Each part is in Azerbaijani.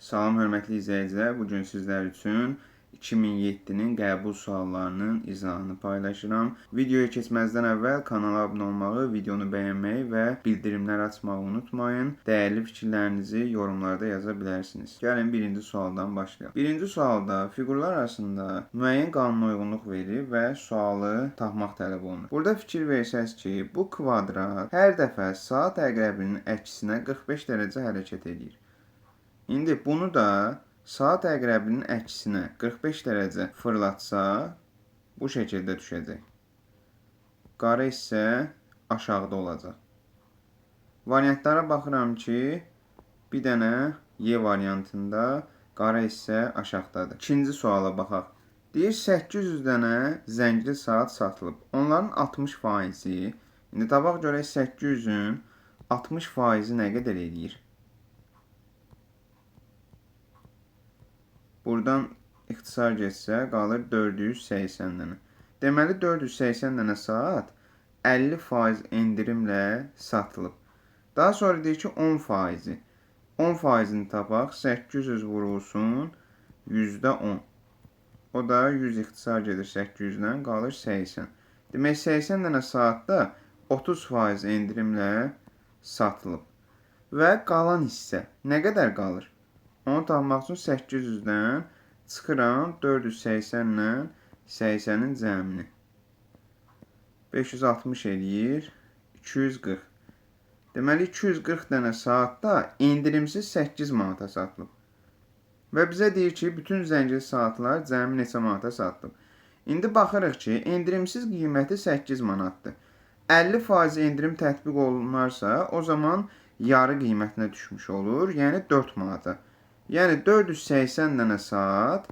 Salam hörmətli izləyicilər, bu gün sizlər üçün 2007-nin qəbul suallarının izahını paylaşıram. Videoya keçməzdən əvvəl kanala abunə olmağı, videonu bəyənməyi və bildirimləri açmağı unutmayın. Dəyərli fikirlərinizi yorumlarda yaza bilərsiniz. Gəlin birinci sualdan başlayaq. Birinci sualda fiqurlar arasında müəyyən qanuna uyğunluq verir və sualı tapmaq tələb olunur. Burada fikir versəz ki, bu kvadrat hər dəfə saat əqrəbinin əksinə 45 dərəcə hərəkət edir. İndi bunu da saat əqrəbinin əksinə 45 dərəcə fırlatsa, bu şəkildə düşəcək. Qara hissə aşağıda olacaq. Variantlara baxıram ki, bir dənə Y variantında qara hissə aşağıdadır. İkinci suala baxaq. Deyir 800 dənə zəngli saat satılıb. Onların 60%, indi tapaq görək 800-ün 60%-i nə qədər eləyir? Buradan ixtisar getsə, qalır 480 dənə. Deməli, 480 dənə saat 50% endirimlə satılıb. Daha sonra deyir ki, 10%. 10%-ni tapaq, 800 vurulsun, %10. O da 100 ixtisar gedir 800-dən, qalır 80. Demək, 80 dənə saatda 30% endirimlə satılıb. Və qalan hissə nə qədər qalır? Onu tapmaq üçün 800-dən çıxıram 480 ilə 80-in cəmini. 560 eləyir 240. Deməli 240 dənə saatda endirimsiz 8 manata satılıb. Və bizə deyir ki, bütün zəngli saatlar cəmi neçə manata satılıb. İndi baxırıq ki, endirimsiz qiyməti 8 manatdır. 50% endirim tətbiq olunarsa, o zaman yarı qiymətinə düşmüş olur, yəni 4 manata. Yəni 480 dənə saat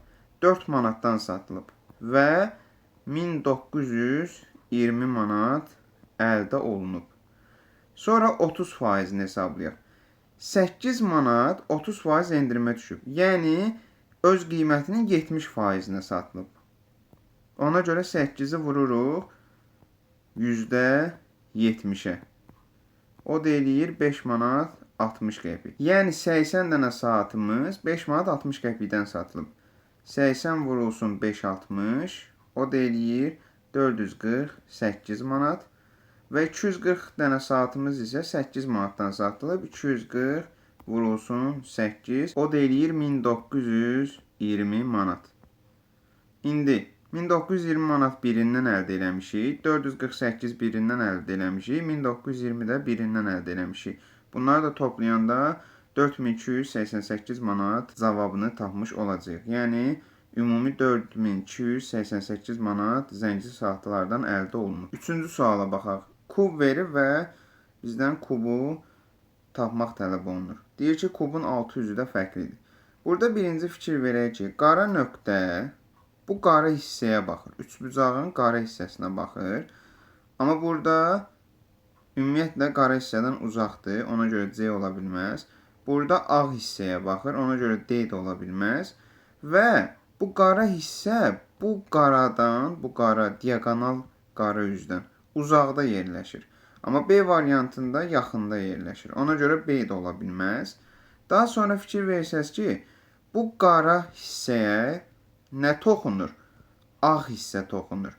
4 manatdan satılıb və 1920 manat əldə olunub. Sonra 30%-ni hesablayaq. 8 manat 30% endirimə düşüb. Yəni öz qiymətinin 70%-nə satılıb. Ona görə 8-i vururuq %70-ə. O da eləyir 5 manat 60 qəpik. Yəni 80 dənə saatımız 5 manat 60 qəpikdən satılıb. 80 vurulsun 5.60, o da eləyir 448 manat. Və 240 dənə saatımız isə 8 manatdan satılıb. 240 vurulsun 8, o da eləyir 1920 manat. İndi 1920 manat birindən əldə eləmişik, 448 birindən əldə eləmişik, 1920 də birindən əldə eləmişik. Bunları da toplayanda 4288 manat cavabını tapmış olacaq. Yəni, ümumi 4288 manat zəngli saatlardan əldə olunur. Üçüncü suala baxaq. Kub verir və bizdən kubu tapmaq tələb olunur. Deyir ki, kubun 600-ü də fərqlidir. Burada birinci fikir verək ki, qara nöqtə bu qara hissəyə baxır. Üçbucağın qara hissəsinə baxır. Amma burada ümumiyyətlə qara hissədən uzaqdır, ona görə C ola bilməz. Burada ağ hissəyə baxır, ona görə D də ola bilməz. Və bu qara hissə bu qaradan, bu qara diaqonal qara üzdən uzaqda yerləşir. Amma B variantında yaxında yerləşir. Ona görə B də ola bilməz. Daha sonra fikir versəz ki, bu qara hissəyə nə toxunur? Ağ hissə toxunur.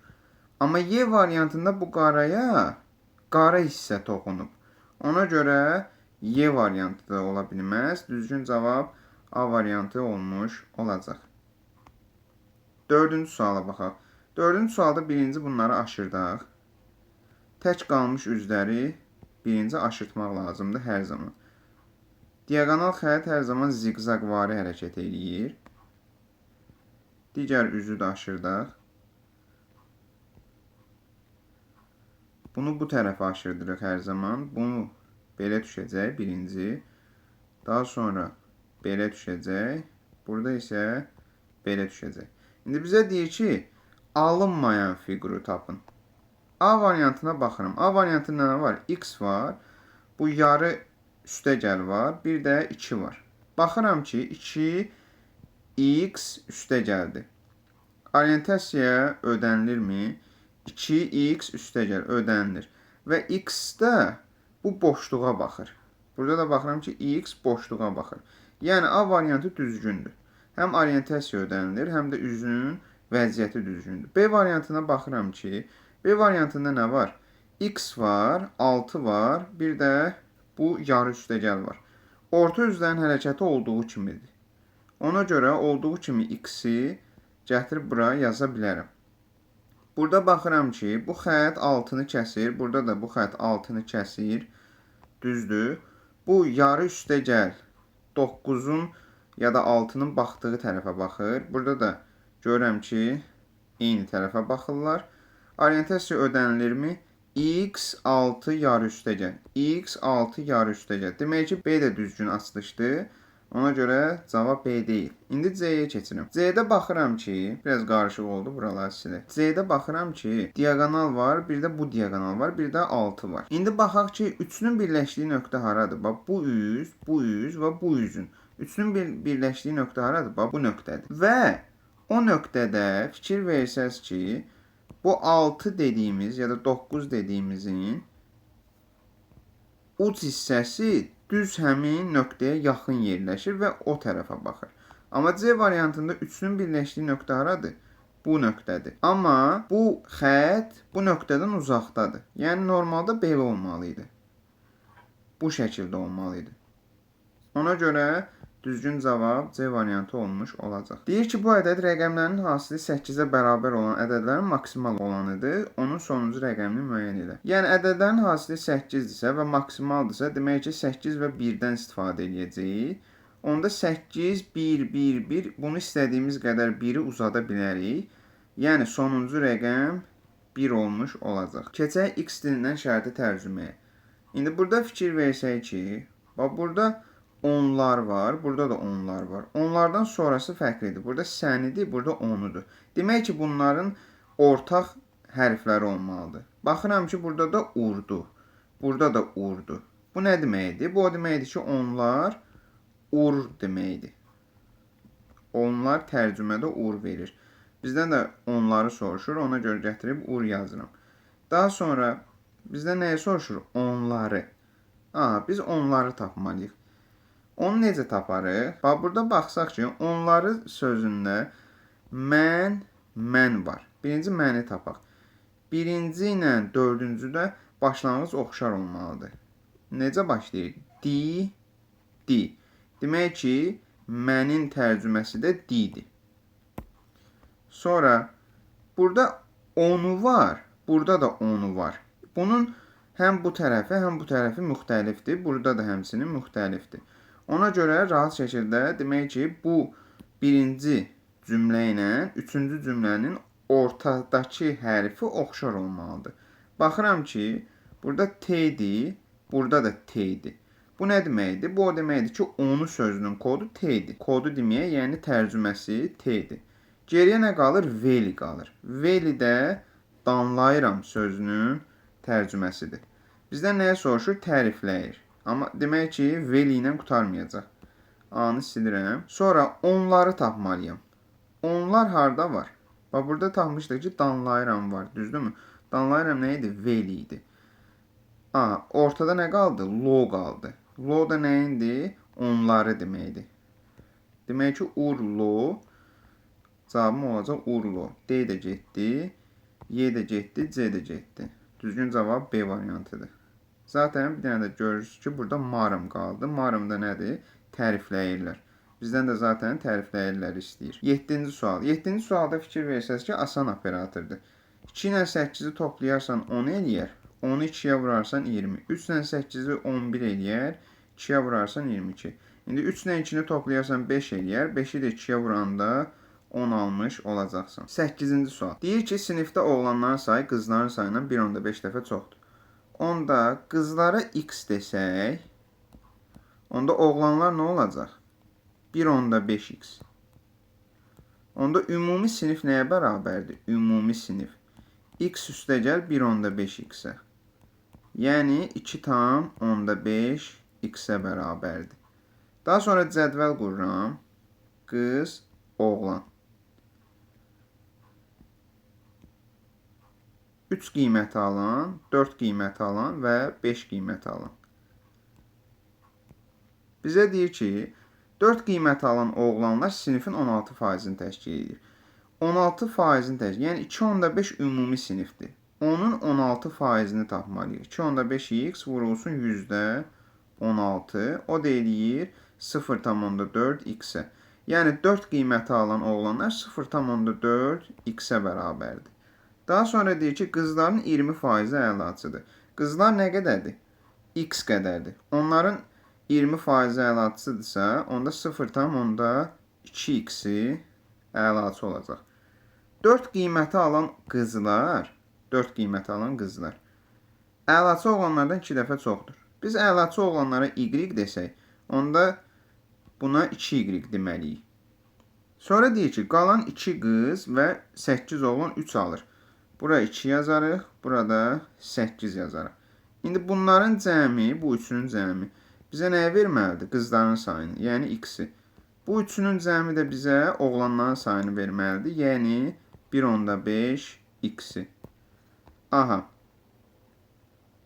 Amma Y variantında bu qaraya qara hissə toxunub. Ona görə Y variantı da ola bilməz. Düzgün cavab A variantı olmuş olacaq. Dördüncü suala baxaq. Dördüncü sualda birinci bunları aşırdaq. Tək qalmış üzləri birinci aşırtmaq lazımdır hər zaman. Diaqonal xətt hər zaman ziqzaqvari hərəkət eləyir. Digər üzü də aşırdaq. Bunu bu tərəfə aşırdırıq hər zaman. Bunu belə düşəcək birinci. Daha sonra belə düşəcək. Burada isə belə düşəcək. İndi bizə deyir ki, alınmayan fiquru tapın. A variantına baxıram. A variantında nə var? X var. Bu yarı üstəgəl var. Bir də 2 var. Baxıram ki, 2x üstəgəldir. Orientasiyaya ödənilirmi? 2x üstəgəl ödənilir. Və x də bu boşluğa baxır. Burada da baxıram ki, x boşluğa baxır. Yəni A variantı düzgündür. Həm orientasiya ödənilir, həm də üzünün vəziyyəti düzgündür. B variantına baxıram ki, B variantında nə var? X var, 6 var, bir də bu yarı üstəgəl var. Orta üzlərin hərəkəti olduğu kimidir. Ona görə olduğu kimi x-i gətirib bura yaza bilərəm. Burada baxıram ki, bu xətt 6-nı kəsir, burada da bu xətt 6-nı kəsir. Düzdür. Bu yarı üstəgəl 9-un ya da 6-nın baxdığı tərəfə baxır. Burada da görürəm ki, eyni tərəfə baxırlar. Orientasiya ödənilirmi? X6 yarı üstəgəl. X6 yarı üstəgəl. Demək ki, B də düzgün açılışdır. Ona görə cavab B deyil. İndi C-yə keçirəm. C-də baxıram ki, biraz qarışıq oldu buralar silə. C-də baxıram ki, diagonal var, bir də bu diagonal var, bir də 6 var. İndi baxaq ki, üçünün birləşdiyi nöqtə haradır? Bax, bu üz və bu üzün. Üçünün birləşdiyi nöqtə haradır? Bax, bu nöqtədir. Və o nöqtədə fikir versəz ki, bu 6 dediyimiz ya da 9 dediyimizin uc hissəsi düz həmin nöqtəyə yaxın yerləşir və o tərəfə baxır. Amma C variantında üçünün birləşdiyi nöqtə haradır? Bu nöqtədir. Amma bu xətt bu nöqtədən uzaqdadır. Yəni normalda belə olmalı idi. Bu şəkildə olmalı idi. Ona görə düzgün cavab C variantı olmuş olacaq. Deyir ki, bu ədəd rəqəmlərin hasili 8-ə bərabər olan ədədlərin maksimal olanıdır. Onun sonuncu rəqəmini müəyyən elə. Yəni ədədlərin hasili 8-dirsə və maksimaldırsa, demək ki, 8 və 1-dən istifadə edəcəyik. Onda 8, 1, 1, 1, bunu istədiyimiz qədər 1-i uzada bilərik. Yəni sonuncu rəqəm 1 olmuş olacaq. Keçək X dilindən şərti tərcüməyə. İndi burada fikir versək ki, bax burada onlar var, burada da onlar var. Onlardan sonrası fərqlidir. Burada sənidir, burada onudur. Demək ki, bunların ortaq hərfləri olmalıdır. Baxıram ki, burada da urdu. Burada da urdu. Bu nə deməkdir? Bu o deməkdir ki, onlar ur deməkdir. Onlar tərcümədə ur verir. Bizdən də onları soruşur. Ona görə gətirib ur yazıram. Daha sonra bizdən nəyə soruşur? Onları. Biz onları tapmalıyıq. Onu necə taparıq? Bax, burada baxsaq ki, onları sözündə mən var. Birinci məni tapaq. Birinci ilə dördüncü də başlanğıc oxşar olmalıdır. Necə başlayır? Di. Demək ki, mənin tərcüməsi də didir. Sonra, burada onu var, burada da onu var. Bunun həm bu tərəfi, həm bu tərəfi müxtəlifdir. Burada da həmçinin müxtəlifdir. Ona görə rahat şəkildə demək ki, bu birinci cümlə ilə üçüncü cümlənin ortadakı hərfi oxşar olmalıdır. Baxıram ki, burada T-dir, burada da T-dir. Bu nə deməkdir? Bu o deməkdir ki, onu sözünün kodu T-dir. Kodu deməyə, yəni tərcüməsi T-dir. Geriyə nə qalır? Veli qalır. Veli də danlayıram sözünün tərcüməsidir. Bizdən nəyə soruşur? Tərifləyir. Amma demək ki, veli ilə qurtarmayacaq. A-nı silirəm. Sonra onları tapmalıyam. Onlar harda var? Bax, burada tapmışdıq ki, danlayıram var. Düzdürmü? Danlayıram nə idi? Veli idi. Ortada nə qaldı? Lo qaldı. Lo da nə idi? Onları deməkdir. Demək ki, urlo. Cavabım olacaq urlo. D də getdi. Y də getdi. C də getdi. Düzgün cavab B variantıdır. Zaten bir dənə də görürsünüz ki, burada marım qaldı. Marım da nədir? Tərifləyirlər. Bizdən də zaten tərifləyirlər istəyir. 7-ci sual. 7-ci sualda fikir versəz ki, asan operatordur. 2 ilə 8-i toplayarsan 10 eləyər. 10-u 2-yə vurarsan 20. 3 ilə 8-i 11 eləyər. 2-yə vurarsan 22. İndi 3 ilə 2-ni toplayarsan 5 eləyər. 5-i də 2-yə vuranda 10 almış olacaqsan. 8-ci sual. Deyir ki, sinifdə oğlanların sayı qızların sayından 1.5 dəfə çoxdur. Onda qızlara x desək, onda oğlanlar nə olacaq? 1.5x. Onda ümumi sinif nəyə bərabərdir? Ümumi sinif. X üstəgəl 1.5x-ə. Yəni 2,5 x-ə bərabərdir. Daha sonra cədvəl qururam. Qız, oğlan. 3 qiyməti alan, 4 qiyməti alan və 5 qiyməti alan. Bizə deyir ki, 4 qiyməti alan oğlanlar sinifin 16%-ni təşkil edir. 16%-ni təşkil, yəni 2/5 ümumi sinifdir. Onun 16%-ni tapmalıyıq. 2/5x vurulsun %16. O da eləyir 0,4x-ə. Yəni 4 qiyməti alan oğlanlar 0,4x-ə bərabərdir. Daha sonra deyir ki, qızların 20%-i əlaçıdır. Qızlar nə qədərdir? X qədərdir. Onların 20%-i əlaçıdırsa, onda 0,2x-i əlaçı olacaq. 4 qiyməti alan qızlar əlaçı oğlanlardan 2 dəfə çoxdur. Biz əlaçı oğlanlara y desək, onda buna 2y deməliyik. Sonra deyir ki, qalan 2 qız və 8 oğlan 3 alır. Bura 2 yazarıq, burada 8 yazarıq. İndi bunların cəmi, bu üçünün cəmi bizə nəyə verməlidir? Qızların sayını, yəni x-i. Bu üçünün cəmi də bizə oğlanların sayını verməlidir, yəni 1/5 x-i. Aha.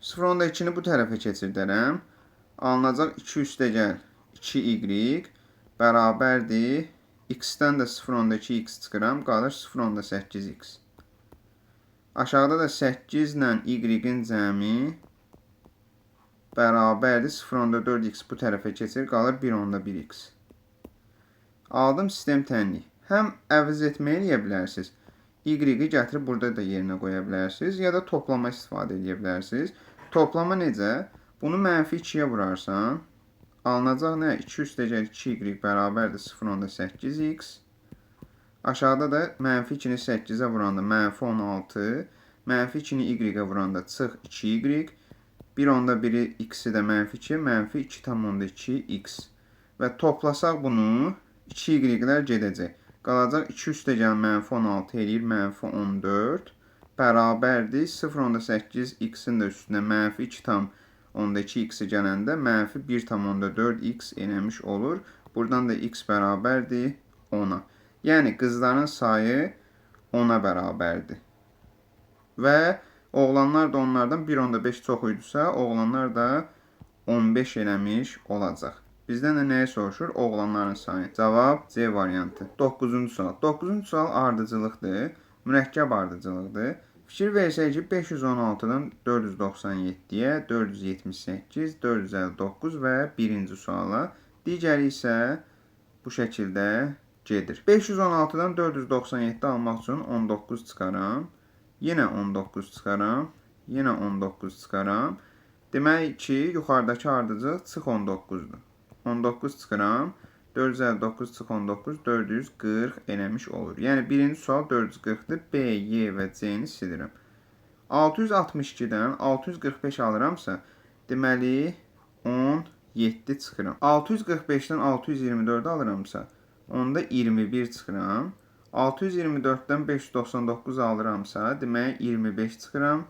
0/2-ni bu tərəfə keçirdərəm. Alınacaq 2 üstəgəl 2y bərabərdir. X-dən də 0/2x çıxıram, qalır 0/8x. Aşağıda da 8 ilə y-in cəmi bərabərdir 0,4x bu tərəfə keçir, qalır 1/1x. Aldım sistem tənlik. Həm əvəz etmə eləyə bilərsiniz. Y-i gətirib burada da yerinə qoya bilərsiniz, ya da toplama istifadə edə bilərsiniz. Toplama necə? Bunu -2-yə vurarsan, alınacaq nə? 2 üstəgəl 2y bərabərdir 0,8x. Aşağıda da -2-ni 8-ə vuranda -16, -2-ni y-ə vuranda çıx 2y. 1/1 x-i də -2, -2,2x. Və toplasaq bunu, 2y-lər gedəcək. Qalacaq 2 üstəgəl -16 eləyir, -14. Bərabərdir 0,8x-in də üstünə -2,2x-i gələndə -1,4x eləmiş olur. Buradan da x bərabərdir 10-a. Yəni qızların sayı 10-a bərabərdir. Və oğlanlar da onlardan 1/5 çox idisə, oğlanlar da 15 eləmiş olacaq. Bizdən də nəyi soruşur? Oğlanların sayı. Cavab C variantı. 9-cu sual. 9-cu sual ardıcılıqdır. Mürəkkəb ardıcılıqdır. Fikir versək ki, 516-dan 497-yə, 478, 459 və 1-ci suala. Digəri isə bu şəkildə gedir. 516-dan 497 almaq üçün 19 çıxaram. Yenə 19 çıxaram. Yenə 19 çıxaram. Demək ki, yuxarıdakı ardıcılıq çıx 19-dur. 19 çıxıram. 459 çıx 19, 440 eləmiş olur. Yəni, birinci sual 440-dır. B, Y və C-ni silirəm. 662-dən 645 alıramsa, deməli 17 çıxıram. 645-dən 624 alıramsa, onda 21 çıxıram. 624-dən 599 alıramsa, demək 25 çıxıram.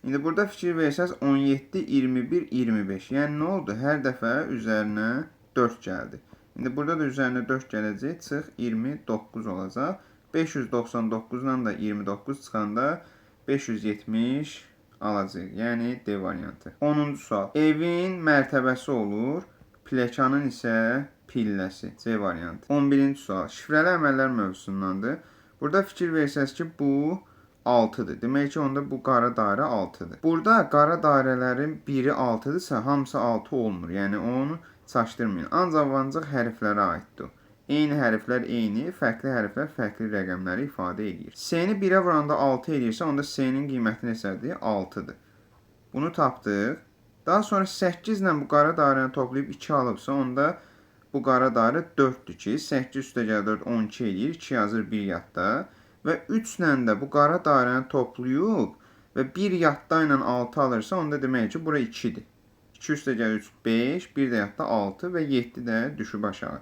İndi burada fikir versəz 17, 21, 25. Yəni, nə oldu? Hər dəfə üzərinə 4 gəldi. İndi burada da üzərinə 4 gələcək, çıx 29 olacaq. 599-dan da 29 çıxanda 570 alacaq. Yəni, D variantı. 10-cu sual. Evin mərtəbəsi olur, pləkanın isə pilləsi. C variantı. 11-ci sual. Şifrəli əməllər mövzusundandır. Burada fikir versəz ki, bu 6-dır. Demək ki, onda bu qara dairə 6-dır. Burada qara dairələrin biri 6-dırsa, hamısı 6 olmur. Yəni, onu çaşdırmayın. Ancaq hərflərə aiddir. Eyni hərflər eyni, fərqli hərflər fərqli rəqəmləri ifadə edir. S-ni 1-ə vuranda 6 eləyirsə, onda S-nin qiyməti neçədir? 6-dır. Bunu tapdıq. Daha sonra 8 ilə bu qara dairəni toplayıb 2 alıbsa, onda bu qara dairə 4-dür ki, 8 üstəgəl 4, 12 eləyir, 2 yazır 1 yadda. Və 3 ilə də bu qara dairəni toplayıb və 1 yadda ilə 6 alırsa, onda demək ki, bura 2-dir. 2 üstəgəl 3, 5, 1 də yadda 6 və 7 də düşüb aşağı.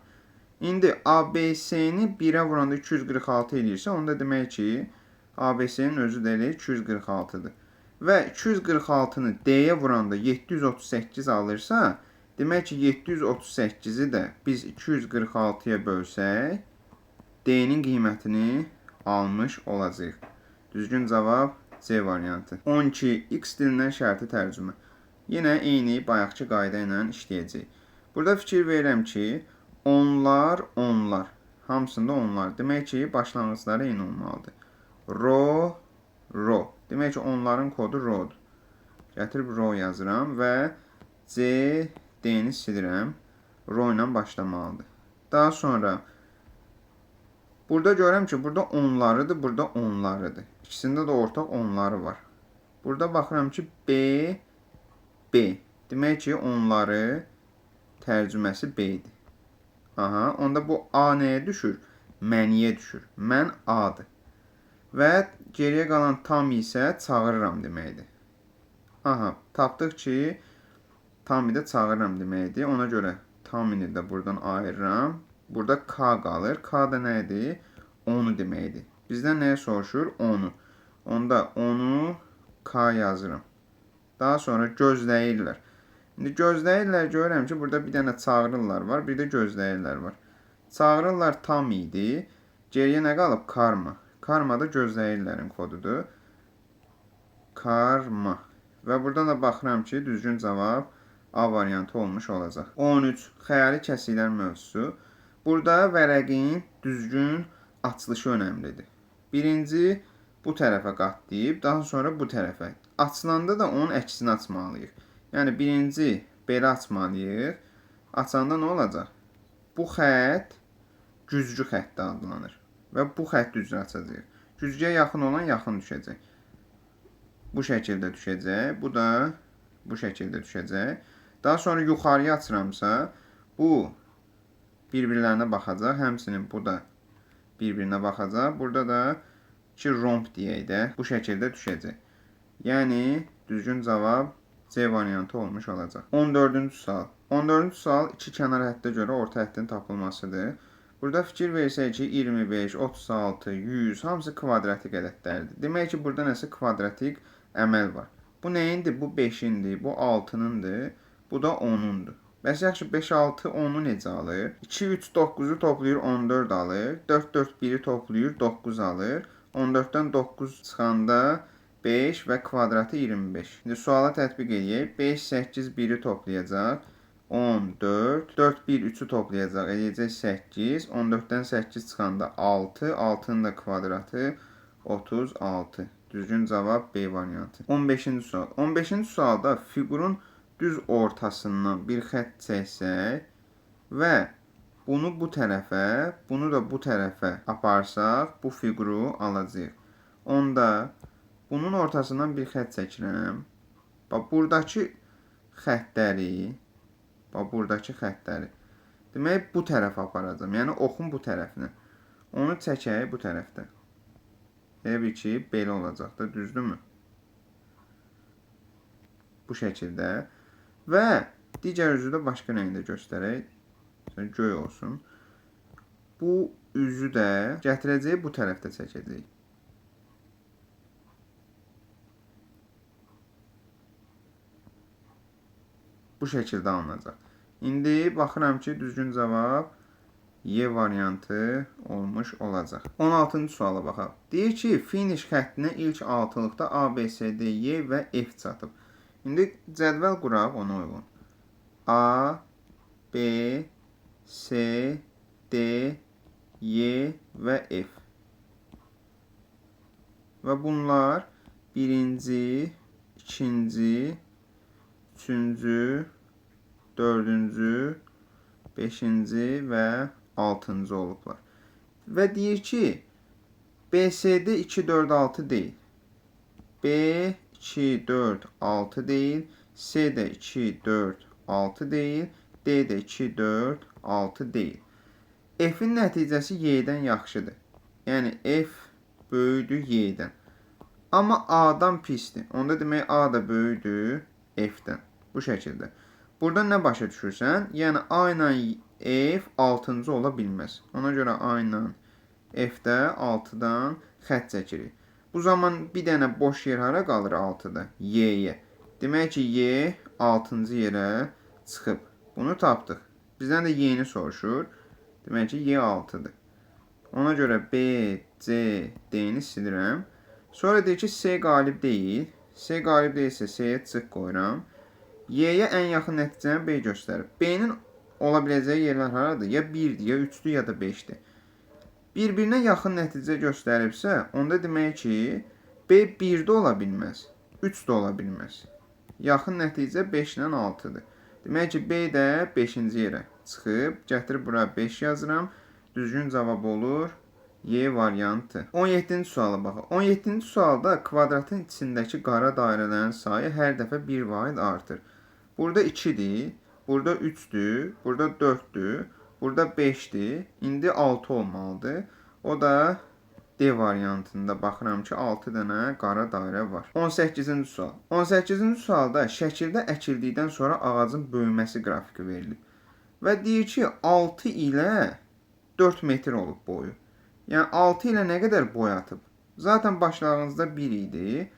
İndi ABC-ni 1-ə vuranda 246 eləyirsə, onda demək ki, ABC-nin özü də elə 246-dır. Və 246-nı D-yə vuranda 738 alırsa, demək ki, 738-i də biz 246-ya bölsək, D-nin qiymətini almış olacaq. Düzgün cavab C variantı. 12. X dilindən şərti tərcümə. Yenə eyni bayaqçı qayda ilə işləyəcək. Burada fikir verirəm ki, Onlar, onlar. Hamısında onlar. Demək ki, başlanğıcları eyni olmalıdır. Ro, ro. Demək ki, onların kodu rodur. Gətirib ro yazıram və C, D-ni silirəm. Ro ilə başlamalıdır. Daha sonra burada görürəm ki, burada onlarıdır, burada onlarıdır. İkisində də ortaq onları var. Burada baxıram ki, B, B. Demək ki, onları tərcüməsi B-dir. Aha, onda bu A nəyə düşür? Məniyə düşür. Mən A-dır. Və geriyə qalan tam isə çağırıram deməkdir. Aha, tapdıq ki, tam də çağırıram deməkdir. Ona görə tamini də buradan ayırıram. Burada K qalır. K da nədir? Onu deməkdir. Bizdən nəyə soruşur? Onu. Onda onu K yazıram. Daha sonra gözləyirlər. İndi gözləyirlər, görürəm ki, burada bir dənə çağırırlar var, bir də gözləyirlər var. Çağırırlar tam idi. Geriyə nə qalıb? Karma. Karma da gözləyirlərin kodudur. Karma. Və buradan da baxıram ki, düzgün cavab A variantı olmuş olacaq. 13. Xəyali kəsiklər mövzusu. Burada vərəqin düzgün açılışı önəmlidir. Birinci bu tərəfə qatlayıb, daha sonra bu tərəfə. Açılanda da onun əksini açmalıyıq. Yəni birinci belə açmalıyıq. Açanda nə olacaq? Bu xətt güzgü xətti adlanır. Və bu xətt üzrə açacağıq. Güzgüyə yaxın olan yaxın düşəcək. Bu şəkildə düşəcək. Bu da bu şəkildə düşəcək. Daha sonra yuxarıya açıramsa, bu bir-birlərinə baxacaq. Həmçinin bu da bir-birinə baxacaq. Burada da ki, romb deyək də bu şəkildə düşəcək. Yəni, düzgün cavab C variantı olmuş olacaq. 14-cü sual. 14-cü sual iki kənar həddə görə orta həddin tapılmasıdır. Burada fikir versək ki, 25, 36, 100 hamısı kvadratik ədədlərdir. Demək ki, burada nəsə kvadratik əməl var. Bu nəyindir? Bu 5-indir, bu 6-nındır, bu da 10-undur. Bəs yaxşı 5, 6, 10-u necə alır? 2, 3, 9-u toplayır, 14 alır. 4, 4, 1-i toplayır, 9 alır. 14-dən 9 çıxanda 5 və kvadratı 25. İndi suala tətbiq edək. 5, 8, 1-i toplayacaq. 14, 4, 1, 3-ü toplayacaq. Eləyəcək 8. 14-dən 8 çıxanda 6. 6-nın da kvadratı 36. Düzgün cavab B variantı. 15-ci sual. 15-ci sualda fiqurun düz ortasından bir xətt çəksək və bunu bu tərəfə, bunu da bu tərəfə aparsaq, bu fiquru alacağıq. Onda bunun ortasından bir xətt çəkirəm. Bax, buradakı xəttləri, demək, bu tərəfə aparacam. Yəni, oxun bu tərəfinə. Onu çəkək bu tərəfdə. Elə bil ki, belə olacaq da, düzdürmü? Bu şəkildə. Və digər üzü də başqa rəngdə göstərək. Göy olsun. Bu üzü də gətirəcək, bu tərəfdə çəkəcək. Bu şəkildə alınacaq. İndi baxıram ki, düzgün cavab Y variantı olmuş olacaq. 16-cı suala baxaq. Deyir ki, finish xəttinə ilk altılıqda A, B, C, D, Y və F çatıb. İndi cədvəl quraq ona uyğun. A, B, C, D, Y və F. Və bunlar birinci, ikinci, üçüncü, dördüncü, beşinci və altıncı olublar. Və deyir ki, BCD 2, 4, 6 deyil. B 2, 4, 6 deyil. C də 2, 4, 6 deyil. D də 2, 4, 6 deyil. F-in nəticəsi Y-dən yaxşıdır. Yəni, F böyükdür Y-dən. Amma A-dan pisdir. Onda demək A da böyükdür F-dən. Bu şəkildə. Burada nə başa düşürsən? Yəni, A ilə F 6-cı ola bilməz. Ona görə A ilə F-də 6-dan xətt çəkirik. Bu zaman bir dənə boş yer hara qalır 6-da? Y-yə. Demək ki, Y 6-cı yerə çıxıb. Bunu tapdıq. Bizdən də Y-ni soruşur. Demək ki, Y 6-dır. Ona görə B, C, D-ni silirəm. Sonra deyir ki, C qalib deyil. C qalib deyilsə, C-yə çıx qoyuram. Y-yə ən yaxın nəticəni B göstərir. B-nin ola biləcəyi yerlər haradır? Ya 1-dir, ya 3-dür, ya da 5-dir. Bir-birinə yaxın nəticə göstəribsə, onda demək ki, B 1-də ola bilməz, 3 də ola bilməz. Yaxın nəticə 5 ilə 6-dır. Demək ki, B də 5-ci yerə çıxıb, gətirib bura 5 yazıram. Düzgün cavab olur Y variantı. 17-ci suala baxaq. 17-ci sualda kvadratın içindəki qara dairələrin sayı hər dəfə 1 vahid artır. Burada 2-dir, burada 3-dür, burada 4-dür, burada 5-dir. İndi 6 olmalıdır. O da D variantında baxıram ki, 6 dənə qara dairə var. 18-ci sual. 18-ci sualda şəkildə əkildikdən sonra ağacın böyüməsi qrafiki verilib. Və deyir ki, 6 ilə 4 metr olub boyu. Yəni 6 ilə nə qədər boy atıb? Zaten başlanğıcda 1 idi.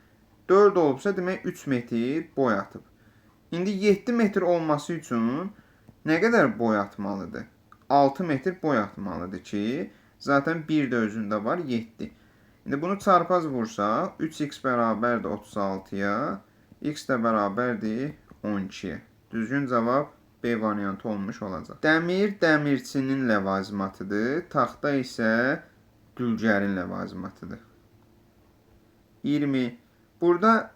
4 olubsa demək 3 metr boy atıb. İndi 7 metr olması üçün nə qədər boy atmalıdır? 6 metr boy atmalıdır ki, zaten 1 də özündə var 7. İndi bunu çarpaz vursaq, 3x bərabərdir 36-ya, x də bərabərdir 12-yə. Düzgün cavab B variantı olmuş olacaq. Dəmir dəmirçinin ləvazimatıdır, taxta isə dülgərin ləvazimatıdır. 20. Burada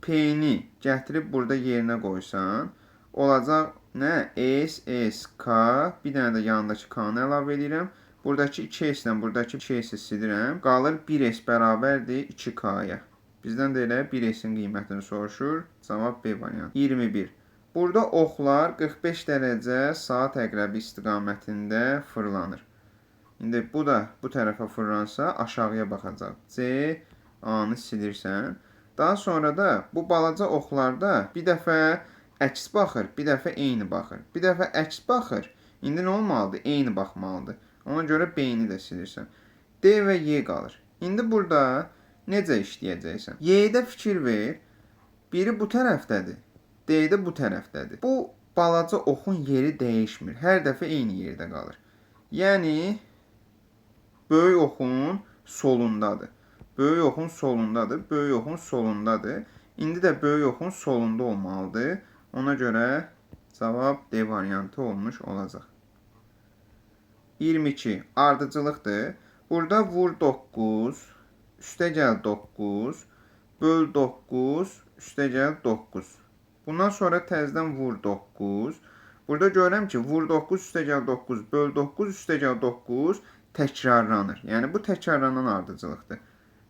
P-ni gətirib burada yerinə qoysan, olacaq nə? S, S, K, bir dənə də yanındakı K-nı əlavə edirəm. Buradakı 2S ilə buradakı 2S-i silirəm. Qalır 1S bərabərdir 2K-ya. Bizdən də elə 1S-in qiymətini soruşur. Cavab B variantı. 21. Burada oxlar 45 dərəcə saat əqrəbi istiqamətində fırlanır. İndi bu da bu tərəfə fırlansa aşağıya baxacaq. C, A-nı silirsən. Daha sonra da bu balaca oxlarda bir dəfə əks baxır, bir dəfə eyni baxır. Bir dəfə əks baxır. İndi nə olmalıdır? Eyni baxmalıdır. Ona görə B-ni də silirsən. D və Y qalır. İndi burada necə işləyəcəksən? Y-də fikir ver. Biri bu tərəfdədir. D-də bu tərəfdədir. Bu balaca oxun yeri dəyişmir. Hər dəfə eyni yerdə qalır. Yəni böyük oxun solundadır. Böyük oxun solundadır. Böyük oxun solundadır. İndi də böyük oxun solunda olmalıdır. Ona görə cavab D variantı olmuş olacaq. 22. Ardıcılıqdır. Burada vur 9, üstə gəl 9, böl 9, üstə gəl 9. Bundan sonra təzədən vur 9. Burada görürəm ki, vur 9, üstə gəl 9, böl 9, üstə gəl 9 təkrarlanır. Yəni bu təkrarlanan ardıcılıqdır.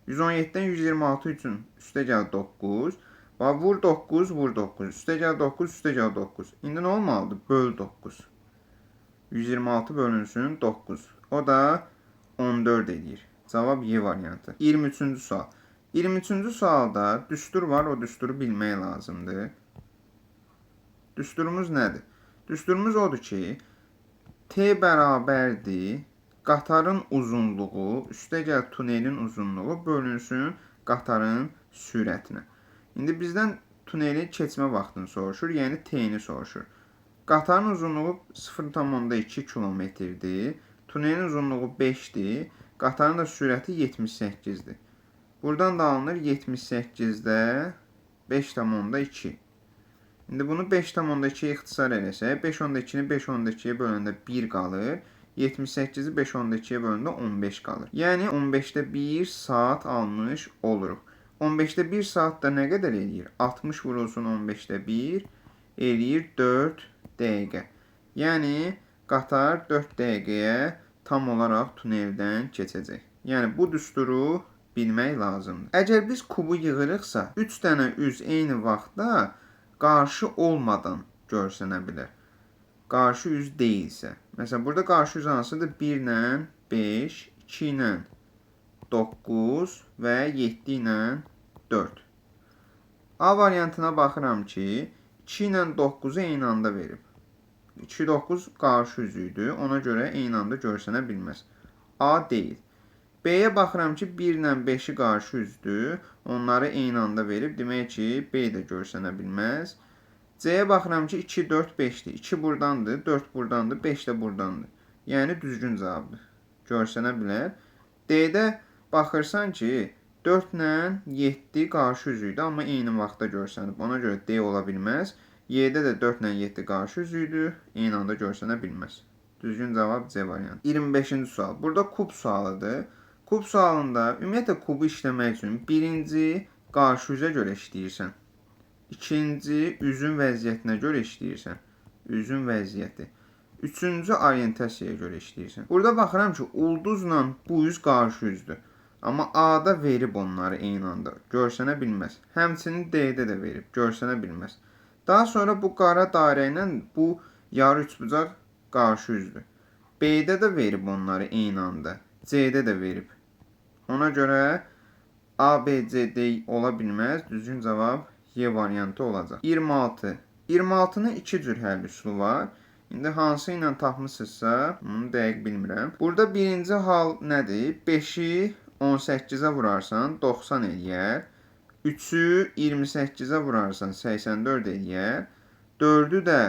117-dən 126 üçün üstə gəl 9. Vur 9, vur 9. Üstə gəl 9, üstə gəl 9. İndi nə olmalıdır? Böl 9. 126 bölünsün 9. O da 14 edir. Cavab Y variantı. 23-cü sual. 23-cü sualda düstur var, o düsturu bilmək lazımdır. Düsturumuz nədir? Düsturumuz odur ki, T bərabərdir qatarın uzunluğu, üstə gəl tunelin uzunluğu bölünsün qatarın sürətinə. İndi bizdən tuneli keçmə vaxtını soruşur, yəni T-ni soruşur. Qatarın uzunluğu 0,2 kilometrdir. Tunelin uzunluğu 5-dir. Qatarın da sürəti 78-dir. Buradan da alınır 78-də 5,2. İndi bunu 5,2-yə ixtisar eləsək, 5,2-ni 5,2-yə böləndə 1 qalır. 78-i 5,2-yə böləndə 15 qalır. Yəni 15-də 1 saat almış oluruq. 15-də 1 saat da nə qədər eləyir? 60 vurulsun 15-də 1 eləyir 4 dəqiqə. Yəni qatar 4 dəqiqəyə tam olaraq tuneldən keçəcək. Yəni bu düsturu bilmək lazımdır. Əgər biz kubu yığırıqsa, 3 dənə üz eyni vaxtda qarşı olmadan görsənə bilər. Qarşı üz deyilsə. Məsələn, burada qarşı üz hansıdır? 1 ilə 5, 2 ilə 9 və 7 ilə 4. A variantına baxıram ki, 2 ilə 9-u eyni anda verib. 2, 9 qarşı üzüydü. Ona görə eyni anda görsənə bilməz. A deyil. B-yə baxıram ki, 1 ilə 5-i qarşı üzdür. Onları eyni anda verib. Demək ki, B də görsənə bilməz. C-yə baxıram ki, 2, 4, 5-dir. 2 buradandır, 4 buradandır, 5 də buradandır. Yəni düzgün cavabdır. Görsənə bilər. D-də baxırsan ki, 4 ilə 7 qarşı üzüydü, amma eyni vaxtda görsənib. Ona görə D ola bilməz. Y-də də 4 ilə 7 qarşı üzüydü. Eyni anda görsənə bilməz. Düzgün cavab C variantı. 25-ci sual. Burada kub sualıdır. Kub sualında ümumiyyətlə kubu işləmək üçün birinci qarşı üzə görə işləyirsən. İkinci üzün vəziyyətinə görə işləyirsən. Üzün vəziyyəti. Üçüncü orientasiyaya görə işləyirsən. Burada baxıram ki, ulduzla bu üz qarşı üzdür. Amma A-da verib onları eyni anda. Görsənə bilməz. Həmçinin D-də də verib. Görsənə bilməz. Daha sonra bu qara dairə ilə bu yarı üçbucaq qarşı üzdür. B-də də verib onları eyni anda. C-də də verib. Ona görə A, B, C, D ola bilməz. Düzgün cavab Y variantı olacaq. 26. 26-nın iki cür həll üsulu var. İndi hansı ilə tapmısınızsa, bunu dəqiq bilmirəm. Burada birinci hal nədir? 5-i 18-ə vurarsan 90 eləyər. 3-ü 28-ə vurarsan 84 eləyər. 4-ü də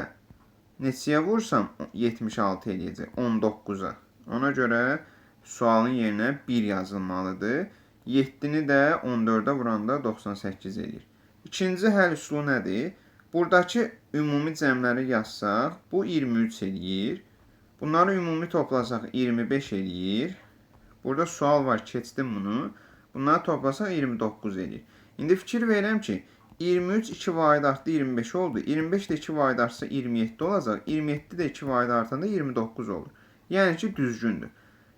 neçəyə vursam 76 eləyəcək. 19-a. Ona görə sualın yerinə 1 yazılmalıdır. 7-ni də 14-ə vuranda 98 eləyir. İkinci həll üsulu nədir? Buradakı ümumi cəmləri yazsaq, bu 23 eləyir. Bunları ümumi toplasaq 25 eləyir. Burada sual var, keçdim bunu. Bunları toplasaq 29 eləyir. İndi fikir verirəm ki, 23 2 vahid artdı 25 oldu. 25 də 2 vahid artsa 27 olacaq. 27 də 2 vahid artanda 29 olur. Yəni ki, düzgündür.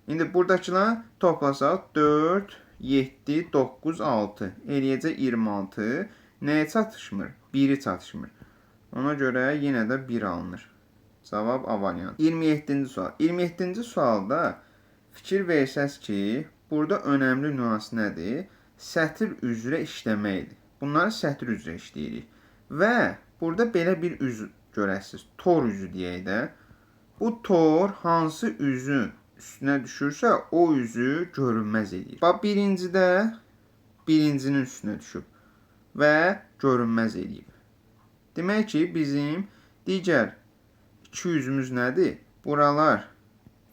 İndi buradakılar toplasaq 4, 7, 9, 6 eləyəcək 26. Nəyə çatışmır? 1-i çatışmır. Ona görə yenə də 1 alınır. Cavab A variantı. 27-ci sual. 27-ci sualda fikir versəz ki, burada önəmli nüans nədir? Sətir üzrə işləməkdir. Bunları sətir üzrə işləyirik. Və burada belə bir üz görəsiniz. Tor üzü deyək də. Bu tor hansı üzün üstünə düşürsə, o üzü görünməz edir. Bax, birincidə birincinin üstünə düşüb və görünməz edib. Demək ki, bizim digər iki üzümüz nədir? Buralar,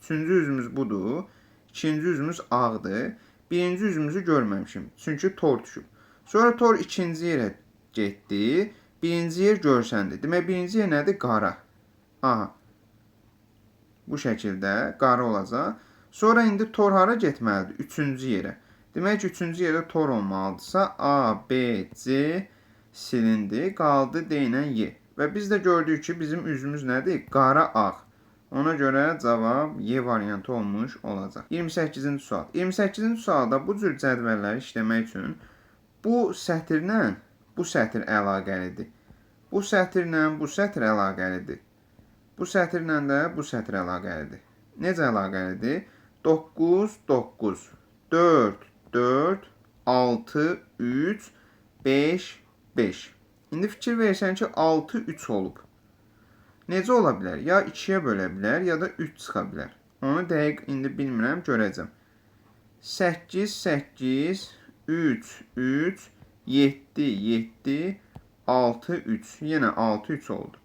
üçüncü üzümüz budur, ikinci üzümüz ağdır. Birinci üzümüzü görməmişim, çünki tor düşüb. Sonra tor ikinci yerə getdi, birinci yer görsəndi. Demək, birinci yer nədir? Qara. Aha. Bu şəkildə qara olacaq. Sonra indi tor hara getməlidir? Üçüncü yerə. Demək ki, üçüncü yerdə tor olmalıdırsa, A, B, C silindi, qaldı D ilə Y. Və biz də gördük ki, bizim üzümüz nədir? Qara, ağ. Ona görə cavab Y variantı olmuş olacaq. 28-ci sual. 28-ci sualda bu cür cədvəlləri işləmək üçün bu sətirlə bu sətir əlaqəlidir. Bu sətirlə bu sətir əlaqəlidir. Bu sətirlə də bu sətir əlaqəlidir. Necə əlaqəlidir? 9, 9, 4, 4, 6, 3, 5, 5. İndi fikir versən ki, 6, 3 olub. Necə ola bilər? Ya 2-yə bölə bilər, ya da 3 çıxa bilər. Onu dəqiq indi bilmirəm, görəcəm. 8, 8, 3, 3, 7, 7, 6, 3. Yenə 6, 3 oldu.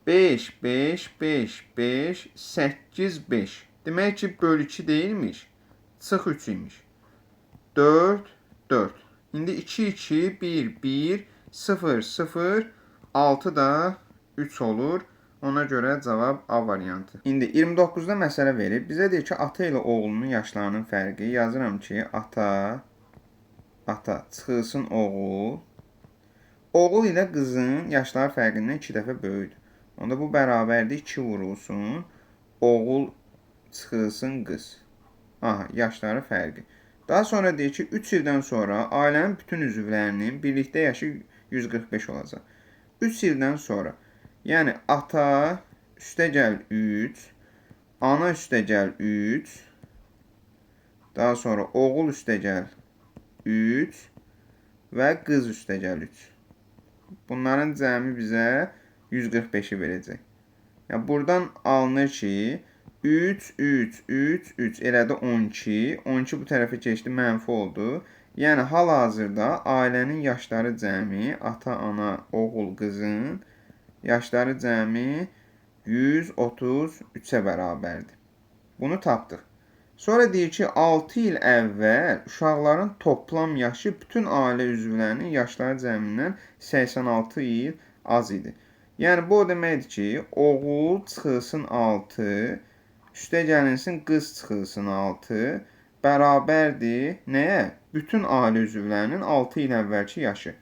5, 5, 5, 5, 8, 5. Demək ki, böl 2 deyilmiş. Çıx 3 imiş. 4, 4. İndi 2, 2, 1, 1, 0, 0, 6 da 3 olur. Ona görə cavab A variantı. İndi 29-da məsələ verib. Bizə deyir ki, ata ilə oğlunun yaşlarının fərqi. Yazıram ki, ata çıxılsın oğul. Oğul ilə qızın yaşları fərqindən 2 dəfə böyükdür. Onda bu bərabərdir 2 vurulsun. Oğul çıxılsın qız. Aha, yaşları fərqi. Daha sonra deyir ki, 3 ildən sonra ailənin bütün üzvlərinin birlikdə yaşı 145 olacaq. 3 ildən sonra, yəni ata üstəgəl 3, ana üstəgəl 3, daha sonra oğul üstəgəl 3 və qız üstəgəl 3. Bunların cəmi bizə 145-i verəcək. Yəni, buradan alınır ki, 3, 3, 3, 3 elədi 12. 12 bu tərəfə keçdi, mənfi oldu. Yəni, hal-hazırda ailənin yaşları cəmi, ata, ana, oğul, qızın yaşları cəmi 133-ə bərabərdir. Bunu tapdıq. Sonra deyir ki, 6 il əvvəl uşaqların toplam yaşı bütün ailə üzvlərinin yaşları cəmindən 86 il az idi. Yəni bu o deməkdir ki, oğul çıxılsın 6, üstə gəlinsin qız çıxılsın 6 bərabərdir nəyə? Bütün ailə üzvlərinin 6 il əvvəlki yaşı.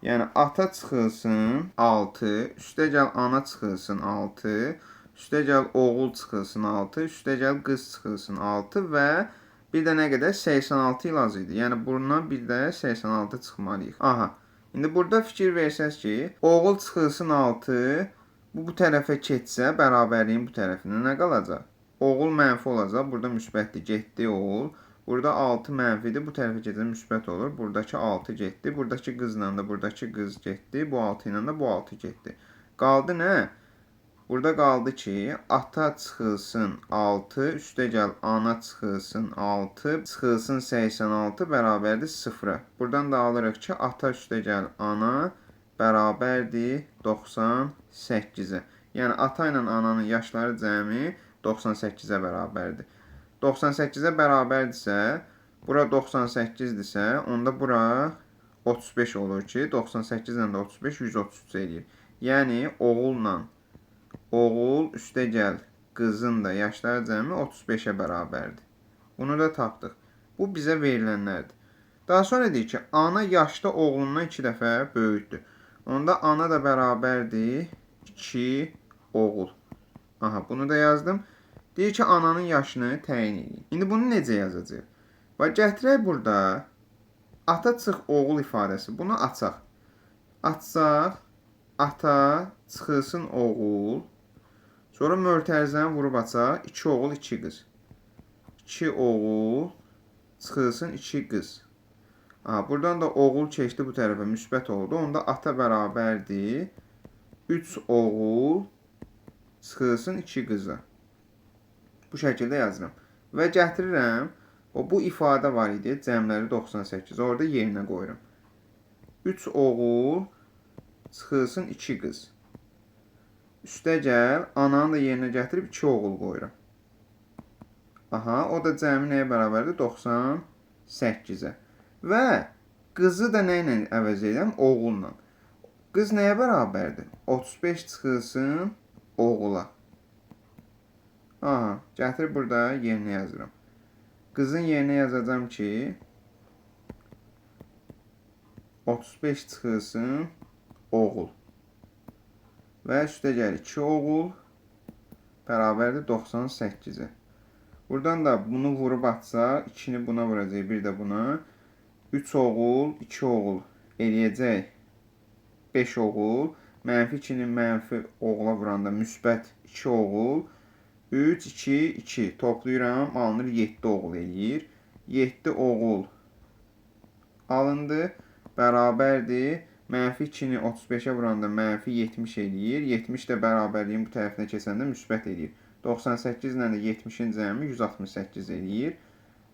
Yəni ata çıxılsın 6, üstə gəl ana çıxılsın 6, üstə gəl oğul çıxılsın 6, üstə gəl qız çıxılsın 6 və bir də nə qədər? 86 il az idi. Yəni bundan bir də 86 çıxmalıyıq. Aha. İndi burada fikir versəz ki, oğul çıxılsın 6, bu tərəfə keçsə, bərabərliyin bu tərəfində nə qalacaq? Oğul mənfi olacaq, burada müsbətdir, getdi oğul. Burada 6 mənfidir, bu tərəfə keçən müsbət olur. Buradakı 6 getdi, buradakı qızla da buradakı qız getdi, bu 6 ilə də bu 6 getdi. Qaldı nə? Burada qaldı ki, ata çıxılsın 6, üstə gəl ana çıxılsın 6, çıxılsın 86 bərabərdir 0-a. Buradan da alırıq ki, ata üstə gəl ana bərabərdir 98-ə. Yəni ata ilə ananın yaşları cəmi 98-ə bərabərdir. 98-ə bərabərdirsə, bura 98-dirsə, onda bura 35 olur ki, 98 ilə də 35 133 eləyir. Yəni oğul üstə gəl qızın da yaşları cəmi 35-ə bərabərdir. Bunu da tapdıq. Bu bizə verilənlərdir. Daha sonra deyir ki, ana yaşda oğlundan 2 dəfə böyükdür. Onda ana da bərabərdir 2 oğul. Aha, bunu da yazdım. Deyir ki, ananın yaşını təyin edin. İndi bunu necə yazacaq? Və gətirək burada ata çıx oğul ifadəsi. Bunu açaq. Açsaq, ata çıxılsın oğul. Sonra mötərizəni vurub açaq. 2 oğul, 2 qız. 2 oğul çıxılsın 2 qız. Aha, buradan da oğul keçdi bu tərəfə, müsbət oldu. Onda ata bərabərdir 3 oğul çıxılsın 2 qıza. Bu şəkildə yazıram. Və gətirirəm. Bu ifadə var idi. Cəmləri 98. Orada yerinə qoyuram. 3 oğul çıxılsın 2 qız. Üstə gəl, ananı da yerinə gətirib 2 oğul qoyuram. Aha, o da cəmi nəyə bərabərdir? 98-ə. Və qızı da nə ilə əvəz edirəm? Oğulla. Qız nəyə bərabərdir? 35 çıxılsın oğula. Aha, gətirib burada yerinə yazıram. Qızın yerinə yazacağım ki 35 çıxılsın oğul. Və üstə gəlir 2 oğul bərabərdir 98-ə. Buradan da bunu vurub atsaq, 2-ni buna vuracaq, bir də buna. 3 oğul, 2 oğul eləyəcək 5 oğul. Mənfi 2-ni mənfi oğula vuranda müsbət 2 oğul. 3, 2, 2 toplayıram, alınır 7 oğul eləyir. 7 oğul alındı, bərabərdir. Mənfi 2-ni 35-ə vuranda mənfi 70 eləyir. 70 də bərabərliyin bu tərəfinə keçəndə müsbət eləyir. 98 ilə də 70-in cəmi 168 eləyir.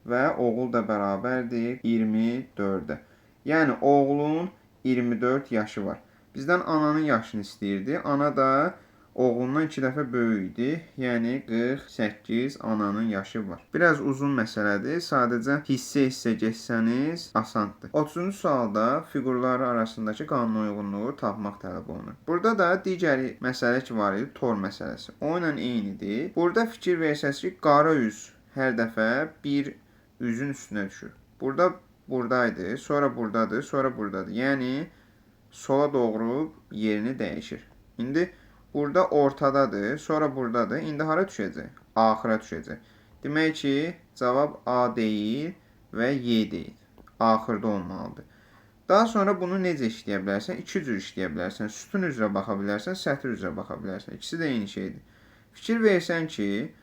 Və oğul da bərabərdir 24-ə. Yəni oğlun 24 yaşı var. Bizdən ananın yaşını istəyirdi. Ana da oğlundan 2 dəfə böyük idi. Yəni 48 ananın yaşı var. Biraz uzun məsələdir. Sadəcə hissə geçsəniz asandır. 30-cu sualda fiqurları arasındakı qanun uyğunluğu tapmaq tələb olunur. Burada da digər məsələ ki var idi, tor məsələsi. O ilə eynidir. Burada fikir versəz ki, qara üz hər dəfə bir üzün üstünə düşür. Burada buradaydı, sonra buradadır, sonra buradadır. Yəni sola doğru yerini dəyişir. İndi burada ortadadır, sonra buradadır. İndi hara düşəcək? Axıra düşəcək. Demək ki, cavab A deyil və Y deyil. Axırda olmalıdır. Daha sonra bunu necə işləyə bilərsən? 2 cür işləyə bilərsən. Sütun üzrə baxa bilərsən, sətr üzrə baxa bilərsən. İkisi də eyni şeydir. Fikir versən ki,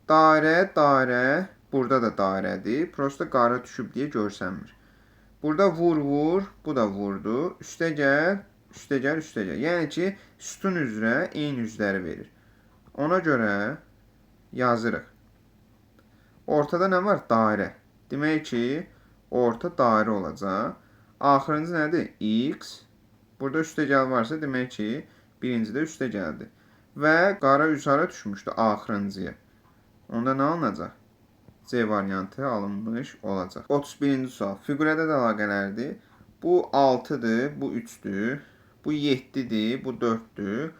dairə, burada da dairədir. Prosta qara düşüb deyə görsənmir. Burada vur, bu da vurdu. Üstə gəl. Yəni ki, sütun üzrə eyni üzləri verir. Ona görə yazırıq. Ortada nə var? Dairə. Demək ki, orta dairə olacaq. Axırıncı nədir? X. Burada üstə gəl varsa, demək ki, birinci də üstə gəldi. Və qara üz hara düşmüşdü? Axırıncıya. Onda nə alınacaq? C variantı alınmış olacaq. 31-ci sual. Fiqurədə də əlaqələrdir. Bu 6-dır, bu 3-dür. Bu 7-dir, bu 4-dür.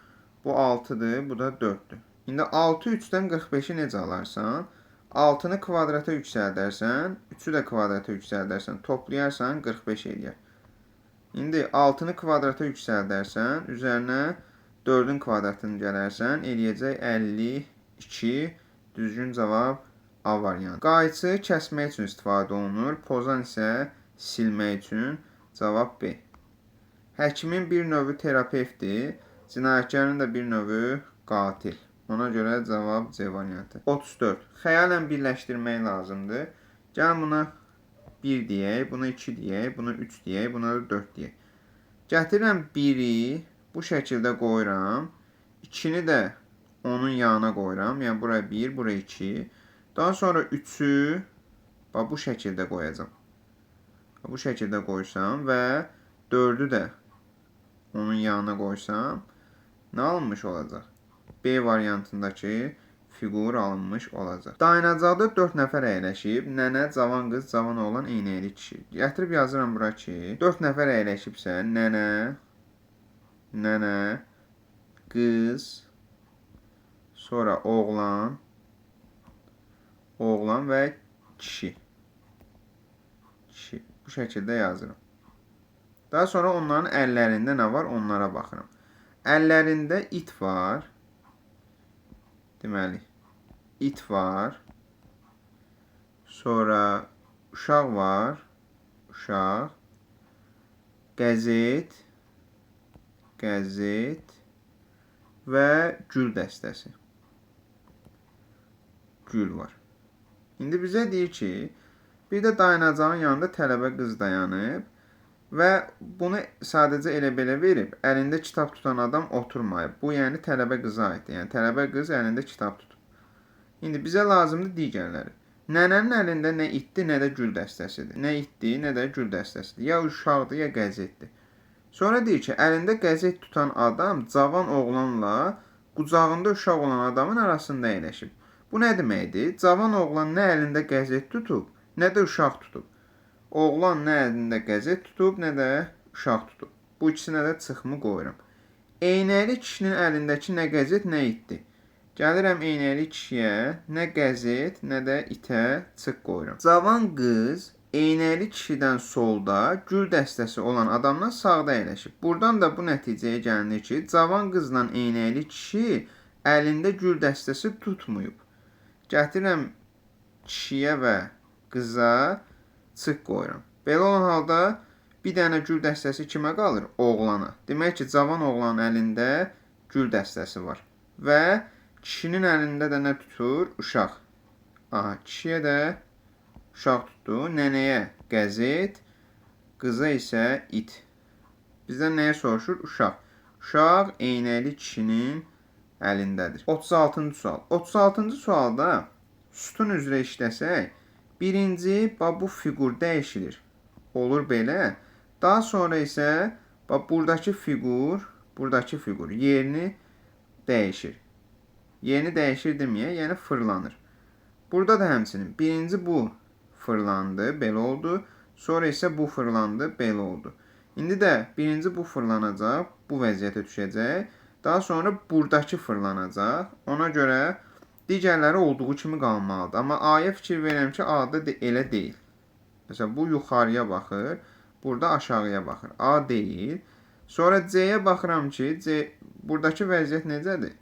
Bu 6-dır, bu da 4-dür. İndi 6 3-dən 45-i necə alarsan? 6-nı kvadrata yüksəldərsən, 3-ü də kvadrata yüksəldərsən, toplayarsan 45 eləyər. İndi 6-nı kvadrata yüksəldərsən, üzərinə 4-ün kvadratını gələrsən, eləyəcək 52. Düzgün cavab A variantı. Qayçı kəsmək üçün istifadə olunur, pozan isə silmək üçün. Cavab B. Həkimin bir növü terapevtdir, cinayətkarın da bir növü qatil. Ona görə cavab C variantı. 34. Xəyalən birləşdirmək lazımdır. Gəlin buna 1 deyək, buna 2 deyək, buna 3 deyək, buna da 4 deyək. Gətirirəm 1-i bu şəkildə qoyuram. 2-ni də onun yanına qoyuram. Yəni bura 1, bura 2. Daha sonra 3-ü bu şəkildə qoyacam. Bu şəkildə qoysam və 4-ü də onun yanına qoysam nə alınmış olacaq? B variantındakı fiqur alınmış olacaq. Dayanacaqda 4 nəfər əyləşib. Nənə, cavan qız, cavan oğlan, eynəkli kişi. Gətirib yazıram bura ki, 4 nəfər əyləşibsə, nənə, qız, sonra oğlan və kişi. Bu şəkildə yazıram. Daha sonra onların əllərində nə var? Onlara baxıram. Əllərində it var. Deməli, it var. Sonra uşaq var. Uşaq. Qəzet və gül dəstəsi. Gül var. İndi bizə deyir ki, bir də dayanacağın yanında tələbə qız dayanıb və bunu sadəcə elə belə verib, əlində kitab tutan adam oturmayıb. Bu, yəni tələbə qıza aiddir. Yəni tələbə qız əlində kitab tutub. İndi bizə lazımdır digərləri. Nənənin əlində nə itdir, nə də gül dəstəsidir. Nə itdir, nə də gül dəstəsidir. Ya uşaqdır, ya qəzetdir. Sonra deyir ki, əlində qəzet tutan adam cavan oğlanla qucağında uşaq olan adamın arasında əyləşib. Bu nə deməkdir? Cavan oğlan nə əlində qəzet tutub, nə də uşaq tutub. Oğlan nə əlində qəzet tutub, nə də uşaq tutub. Bu ikisinə də çıxımı qoyuram. Eynəkli kişinin əlindəki nə qəzet, nə itdir. Gəlirəm eynəkli kişiyə, nə qəzet, nə də itə çıx qoyuram. Cavan qız eynəkli kişidən solda, gül dəstəsi olan adamdan sağda əyləşib. Buradan da bu nəticəyə gəlinir ki, cavan qızla eynəkli kişi əlində gül dəstəsi tutmayıb. Gətirirəm kişiyə və qıza çıx qoyuram. Belə olan halda bir dənə gül dəstəsi kimə qalır? Oğlana. Demək ki, cavan oğlanın əlində gül dəstəsi var. Və kişinin əlində də nə tutur? Uşaq. Aha, kişiyə də uşaq tutdu. Nənəyə qəzet, qıza isə it. Bizdən nəyə soruşur? Uşaq. Uşaq eynəkli kişinin əlindədir. 36-cı sual. 36-cı sualda sütun üzrə işləsək, birinci, bu fiqur dəyişilir. Olur belə. Daha sonra isə buradakı fiqur yerini dəyişir. Yerini dəyişir deməyək, yəni fırlanır. Burada da həmçinin birinci bu fırlandı, belə oldu. Sonra isə bu fırlandı, belə oldu. İndi də birinci bu fırlanacaq, bu vəziyyətə düşəcək. Daha sonra buradakı fırlanacaq. Ona görə digərləri olduğu kimi qalmalıdır. Amma A-ya fikir verirəm ki, A-da elə deyil. Məsələn, bu yuxarıya baxır, burada aşağıya baxır. A deyil. Sonra C-yə baxıram ki, buradakı vəziyyət necədir?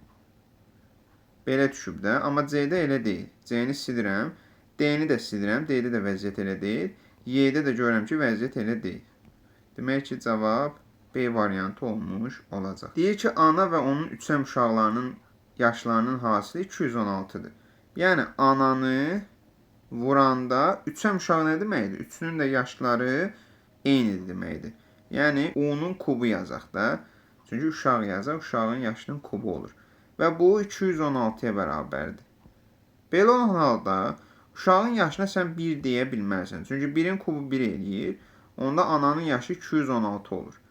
Belə düşüb də, amma C-də elə deyil. C-ni silirəm, D-ni də silirəm, D-də də vəziyyət elə deyil. Y-də də görürəm ki, vəziyyət elə deyil. Demək ki, cavab B variantı olmuş olacaq. Deyir ki, ana və onun üçəm uşaqlarının yaşlarının hasili 216-dır. Yəni, ananı vuranda üçəm uşaq nə deməkdir? Üçünün də yaşları eynidir deməkdir. Yəni, onun kubu yazaq da. Çünki uşaq yazaq, uşağın yaşının kubu olur. Və bu 216-ya bərabərdir. Belə olan halda uşağın yaşına sən 1 deyə bilmərsən. Çünki 1-in kubu 1 eləyir. Onda ananın yaşı 216 olur.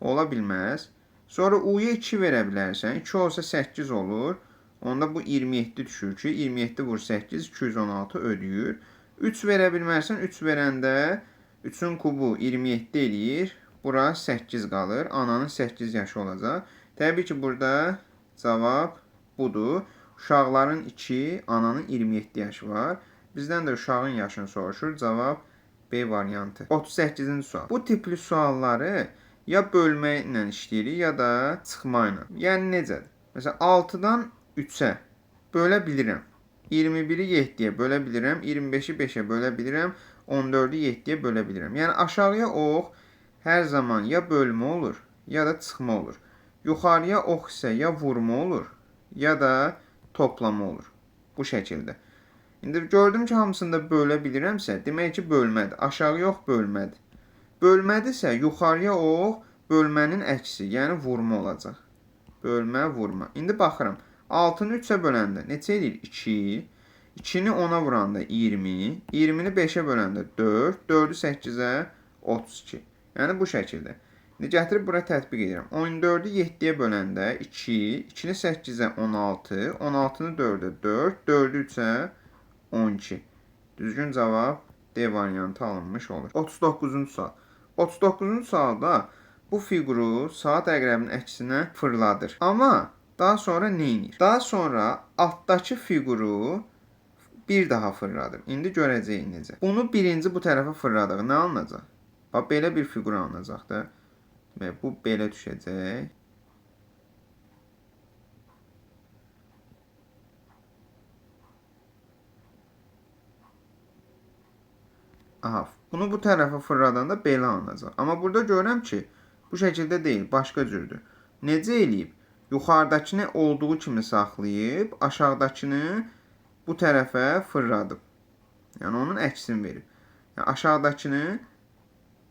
Ola bilməz. Sonra U-ya 2 verə bilərsən. 2 olsa 8 olur. Onda bu 27 düşür ki, 27 vur 8, 216 ödəyir. 3 verə bilmərsən, 3 verəndə 3-ün kubu 27 eləyir. bura 8 qalır. Ananın 8 yaşı olacaq. Təbii ki, burada cavab budur. Uşaqların 2, ananın 27 yaşı var. Bizdən də uşağın yaşını soruşur. Cavab B variantı. 38-ci sual. Bu tipli sualları ya bölmə ilə işləyirik, ya da çıxma ilə. Yəni necədir? Məsələn, 6-dan 3-ə bölə bilirəm. 21-i 7-yə bölə bilirəm. 25-i 5-ə bölə bilirəm. 14-ü 7-yə bölə bilirəm. Yəni aşağıya ox hər zaman ya bölmə olur, ya da çıxma olur. Yuxarıya ox isə ya vurma olur, ya da toplama olur. Bu şəkildə. İndi gördüm ki, hamısında bölə bilirəmsə, demək ki, bölmədir. Aşağı yox, bölmədir. Bölmədirsə, yuxarıya ox bölmənin əksi, yəni vurma olacaq. Bölmə, vurma. İndi baxıram. 6-nı 3-ə böləndə neçə edir? 2. 2-ni 10-a vuranda 20. 20-ni 5-ə böləndə 4. 4-ü 8-ə 32. Yəni bu şəkildə. İndi gətirib bura tətbiq edirəm. 14-ü 7-yə böləndə 2. 2-ni 8-ə 16. 16-nı 4-ə 4. 4-ü 3-ə 12. Düzgün cavab D variantı alınmış olur. 39-cu sual. 39-cu sualda bu fiquru saat əqrəbinin əksinə fırladır. Amma daha sonra nə edir? Daha sonra altdakı fiquru bir daha fırladır. İndi görəcəyik necə. Bunu birinci bu tərəfə fırladıq. Nə alınacaq? Bax, belə bir fiqur alınacaq da. Və bu belə düşəcək. Aha, bunu bu tərəfə fırladanda belə alınacaq. Amma burada görürəm ki, bu şəkildə deyil, başqa cürdür. Necə eləyib? Yuxarıdakını olduğu kimi saxlayıb, aşağıdakını bu tərəfə fırladıb. Yəni, onun əksini verir. Yəni, aşağıdakını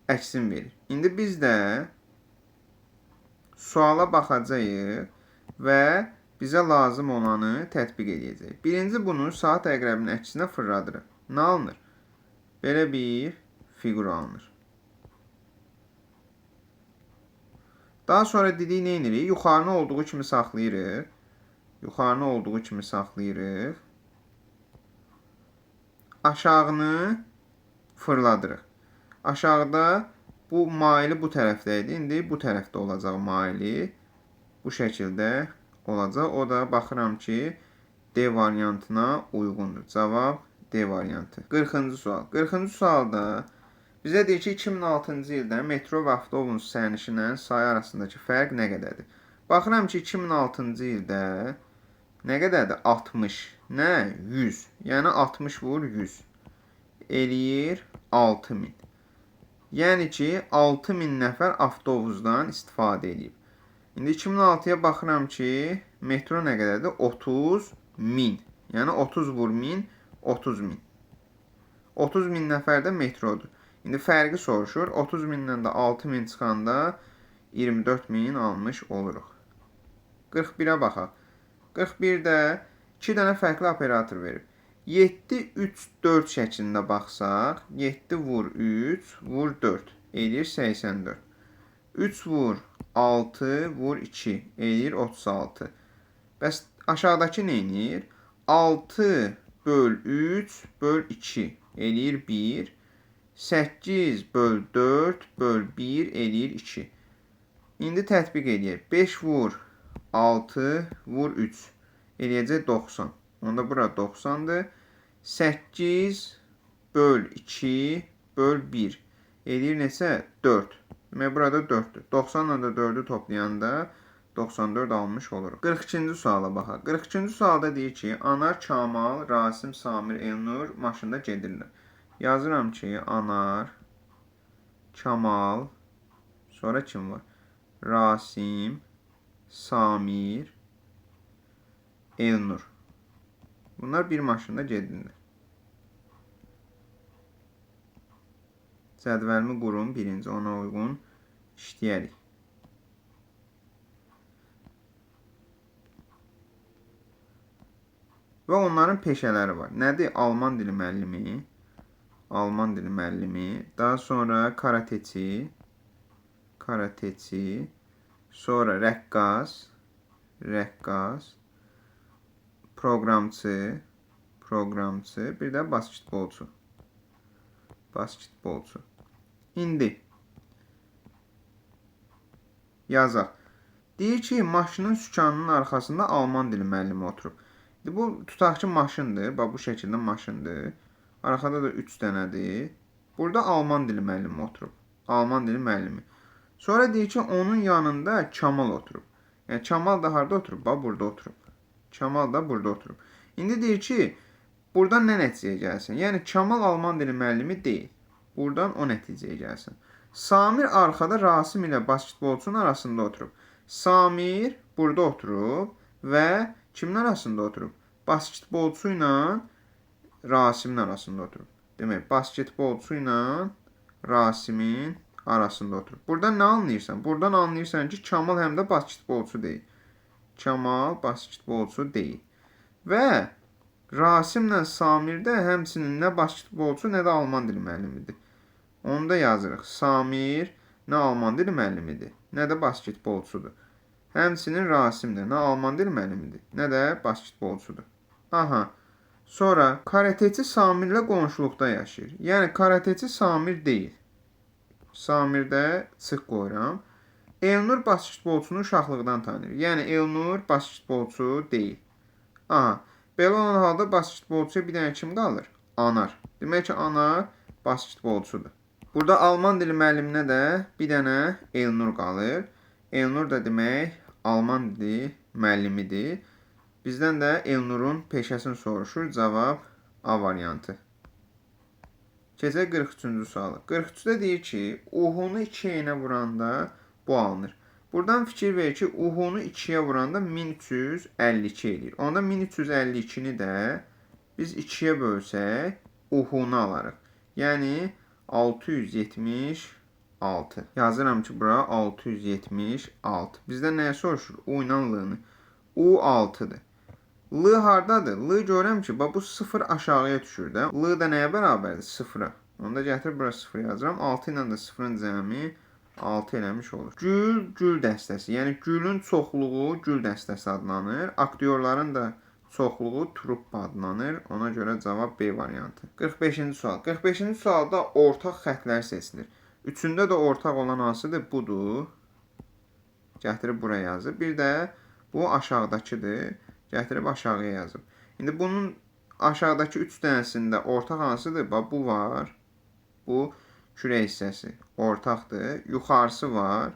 əksini verir. İndi biz də suala baxacağıq və bizə lazım olanı tətbiq edəcəyik. Birinci bunu saat əqrəbinin əksinə fırladırıq. Nə alınır? Belə bir fiqur alınır. Daha sonra dedik, nə edirik? Yuxarını olduğu kimi saxlayırıq. Yuxarını olduğu kimi saxlayırıq. Aşağını fırladırıq. Aşağıda bu maili bu tərəfdə idi. İndi bu tərəfdə olacaq maili. Bu şəkildə olacaq. O da baxıram ki, D variantına uyğundur. Cavab D variantı. 40-cı sual. 40-cı sualda bizə deyir ki, 2006-cı ildə metro və avtobus sərnişinlərin sayı arasındakı fərq nə qədərdir? Baxıram ki, 2006-cı ildə nə qədərdir? 60. Nə? 100. Yəni 60 vur 100. Eləyir 6000. Yəni ki, 6000 nəfər avtobusdan istifadə edib. İndi 2006-ya baxıram ki, metro nə qədərdir? 30.000. Yəni 30 vur 1000, 30.000. 30.000 nəfər də metrodur. İndi fərqi soruşur. 30.000-dən də 6.000 çıxanda 24.000 almış oluruq. 41-ə baxaq. 41-də 2 dənə fərqli operator verib. 7, 3, 4 şəklində baxsaq, 7 vur 3, vur 4, eləyir 84. 3 vur 6, vur 2, eləyir 36. Bəs aşağıdakı nə edir? 6 böl 3, böl 2, eləyir 1. 8 böl 4, böl 1, eləyir 2. İndi tətbiq edək. 5 vur 6, vur 3, eləyəcək 90. Onda bura 90-dır. 8 böl 2, böl 1, eləyir neçə? 4. Demək, burada 4-dür. 90-la da 4-ü toplayanda 94 almış oluruq. 42-ci suala baxaq. 42-ci sualda deyir ki, Anar, Kamal, Rasim, Samir, Elnur maşında gedirlər. Yazıram ki, Anar, Kamal, sonra kim var? Rasim, Samir, Elnur. Bunlar bir maşında gedirlər. Cədvəlimi qurum, birinci ona uyğun işləyərik. Və onların peşələri var. Nədir? Alman dili müəllimi. Alman dili müəllimi. Daha sonra karateçi. Karateçi. Sonra rəqqas. Rəqqas. Proqramçı. Proqramçı. Bir də basketbolçu. Basketbolçu. İndi Yazaq. Deyir ki, maşının sükanının arxasında alman dili müəllimi oturub. Bu tutaq ki, maşındır. Bax, bu şəkildə maşındır. Arxada da 3 dənədir. Burada alman dili müəllimi oturub. Alman dili müəllimi. Sonra deyir ki, onun yanında Kamal oturub. Yəni, Kamal da harada oturub? Bax, burada oturub. Kamal da burada oturub. İndi deyir ki, buradan nə nəticəyə gəlsin? Yəni, Kamal alman dili müəllimi deyil. Buradan o nəticəyə gəlsin. Samir arxada Rasim ilə basketbolçunun arasında oturub. Samir burada oturub və kimin arasında oturub? Basketbolçu ilə Rasimin arasında oturub. Demək, basketbolçu ilə Rasimin arasında oturub. Buradan nə anlayırsan? Buradan anlayırsan ki, Kamal həm də basketbolçu deyil. Kamal basketbolçu deyil. Və Rasimlə Samir də həmçinin nə basketbolçu, nə də alman dili müəllimidir. Onu da yazırıq. Samir nə alman dili müəllimidir, nə də basketbolçudur. Həmçinin Rasim də nə alman dili müəllimidir, nə də basketbolçudur. Aha. Sonra karateci Samirlə qonşuluqda yaşayır. Yəni karateci Samir deyil. Samirdə çıx qoyuram. Elnur basketbolçunu uşaqlıqdan tanıyır. Yəni Elnur basketbolçu deyil. Aha. Belə olan halda basketbolçuya bir dənə kim qalır? Anar. Demək ki, Anar basketbolçudur. Burada alman dili müəlliminə də bir dənə Elnur qalır. Elnur da demək alman dili müəllimidir. Bizdən də Elnurun peşəsini soruşur. Cavab A variantı. Keçək 43-cü sualı. 43-də deyir ki, U-nu 2-yə vuranda bu alınır. Buradan fikir verir ki, U-nu 2-yə vuranda 1352 eləyir. Onda 1352-ni də biz 2-yə bölsək, U-nu alarıq. Yəni 676. Yazıram ki, bura 676. Bizdən nəyə soruşur? U ilə L-ni. U 6-dır. L hardadır? L görürəm ki, bu 0 aşağıya düşür də. L da nəyə bərabərdir? 0-a. Onda gətir, bura 0 yazıram. 6 ilə də 0-ın cəmi 6 eləmiş olur. Gül, gül dəstəsi. Yəni, gülün çoxluğu gül dəstəsi adlanır. Aktyorların da çoxluğu truppa adlanır. Ona görə cavab B variantı. 45-ci sual. 45-ci sualda ortaq xətlər seçilir. Üçündə də ortaq olan hansıdır? Budur. Gətirib buraya yazıb. Bir də bu aşağıdakıdır. Gətirib aşağıya yazıb. İndi bunun aşağıdakı 3 dənəsində ortaq hansıdır? Bu var. Bu kürə hissəsi ortaqdır. Yuxarısı var.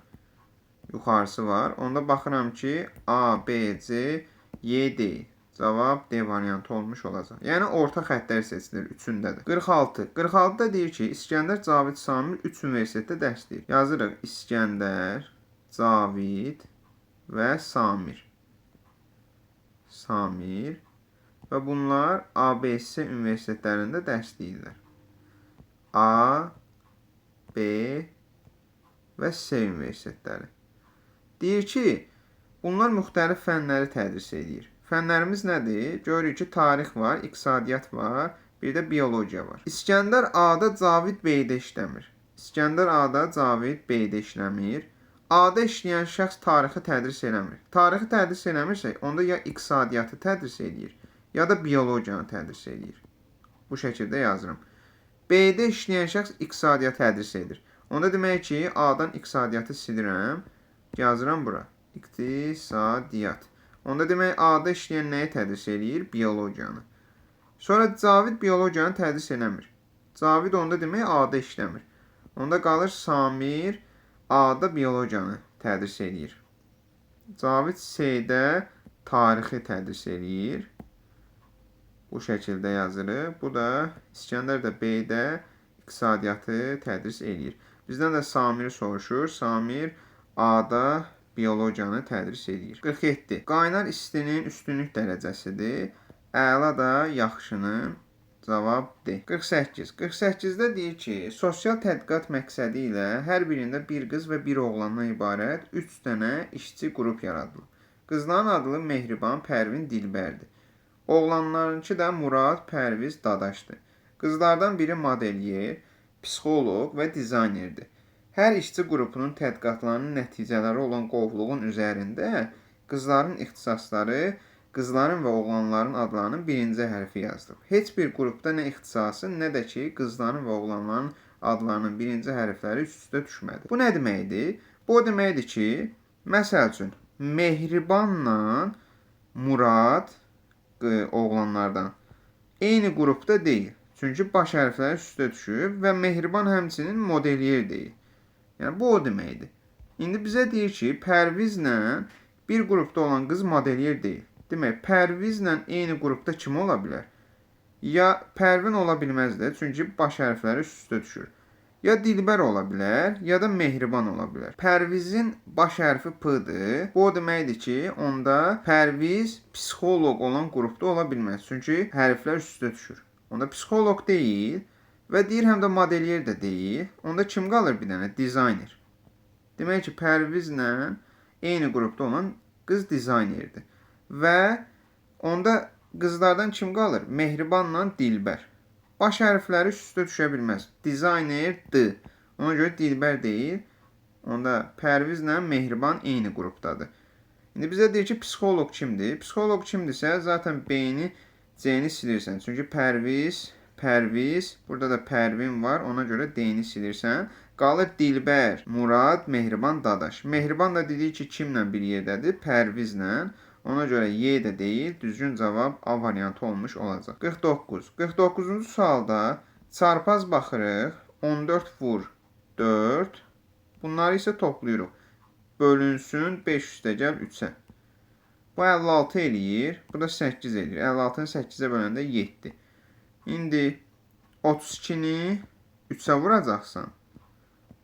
Yuxarısı var. Onda baxıram ki, A, B, C, Y deyil. Cavab D variantı olmuş olacaq. Yəni, orta xəttlər seçilir. Üçündə də. 46. 46-da deyir ki, İskəndər, Cavid, Samir 3 universitetdə dərs deyir. Yazırıq İskəndər, Cavid və Samir. Samir və bunlar ABS universitetlərində dərs deyirlər. A, B və C universitetləri. Deyir ki, bunlar müxtəlif fənləri tədris edir. Fənlərimiz nədir? Görürük ki, tarix var, iqtisadiyyat var, bir də biologiya var. İskəndər A-da, Cavid B-də işləmir. İskəndər A-da, Cavid B-də işləmir. A-da işləyən şəxs tarixi tədris eləmir. Tarixi tədris eləmirsək, onda ya iqtisadiyyatı tədris edir, ya da biologiyanı tədris edir. Bu şəkildə yazıram. B-də işləyən şəxs iqtisadiyyat tədris edir. Onda demək ki, A-dan iqtisadiyyatı silirəm, yazıram bura. İqtisadiyyat. Onda demək A-da işləyən nəyi tədris edir? Biologiyanı. Sonra Cavid biologiyanı tədris eləmir. Cavid onda demək A-da işləmir. Onda qalır Samir A-da biologiyanı tədris edir. Cavid C-də tarixi tədris edir. Bu şəkildə yazılır. Bu da İskəndər də B-də iqtisadiyyatı tədris edir. Bizdən də Samir soruşur. Samir A-da biologiyanı tədris edir. 47. Qaynar istinin üstünlük dərəcəsidir. Əla da yaxşının cavab D. 48. 48-də deyir ki, sosial tədqiqat məqsədi ilə hər birində bir qız və bir oğlandan ibarət 3 dənə işçi qrup yaradılıb. Qızların adı Mehriban, Pərvin, Dilbərdir. Oğlanlarınki də Murad, Pərviz, Dadaşdır. Qızlardan biri modelyer, psixoloq və dizaynerdir. Hər işçi qrupunun tədqiqatlarının nəticələri olan qovluğun üzərində qızların ixtisasları, qızların və oğlanların adlarının birinci hərfi yazılıb. Heç bir qrupda nə ixtisası, nə də ki, qızların və oğlanların adlarının birinci hərfləri üst-üstə düşmədi. Bu nə deməkdir? Bu o deməkdir ki, Məsəl üçün, Mehribanla Murad oğlanlardan eyni qrupda deyil. Çünki baş hərfləri üstə düşüb və Mehriban həmçinin modelyer deyil. Yəni bu o deməkdir. İndi bizə deyir ki, Pərvizlə bir qrupda olan qız modelyer deyil. Demək, Pərvizlə eyni qrupda kim ola bilər? Ya Pərvin ola bilməz də, çünki baş hərfləri üst-üstə düşür. Ya Dilbər ola bilər, ya da Mehriban ola bilər. Pərvizin baş hərfi P-dır. Bu o deməkdir ki, onda Pərviz psixoloq olan qrupda ola bilməz. Çünki hərflər üst-üstə düşür. Onda psixoloq deyil və deyir həm də modelyer də deyil. Onda kim qalır bir dənə? Dizayner. Demək ki, Pərvizlə eyni qrupda olan qız dizaynerdir. Və onda qızlardan kim qalır? Mehribanla Dilbər. Baş hərfləri üst-üstə düşə bilməz. Dizayner D. Ona görə Dilbər deyil. Onda Pərvizlə Mehriban eyni qrupdadır. İndi bizə deyir ki, psixoloq kimdir? Psixoloq kimdirsə, zaten B-ni, C-ni silirsən. Çünki Pərviz, burada da Pərvin var. Ona görə D-ni silirsən. Qalır Dilbər, Murad, Mehriban, Dadaş. Mehriban da dedik ki, kimlə bir yerdədir? Pərvizlə. Ona görə Y də deyil, düzgün cavab A variantı olmuş olacaq. 49. 49-cu sualda çarpaz baxırıq. 14 vur 4. Bunları isə toplayırıq. Bölünsün 5 üstəgəl 3-ə. Bu 56 eləyir. Bu da 8 eləyir. 56-nı 8-ə böləndə 7. İndi 32-ni 3-ə vuracaqsan.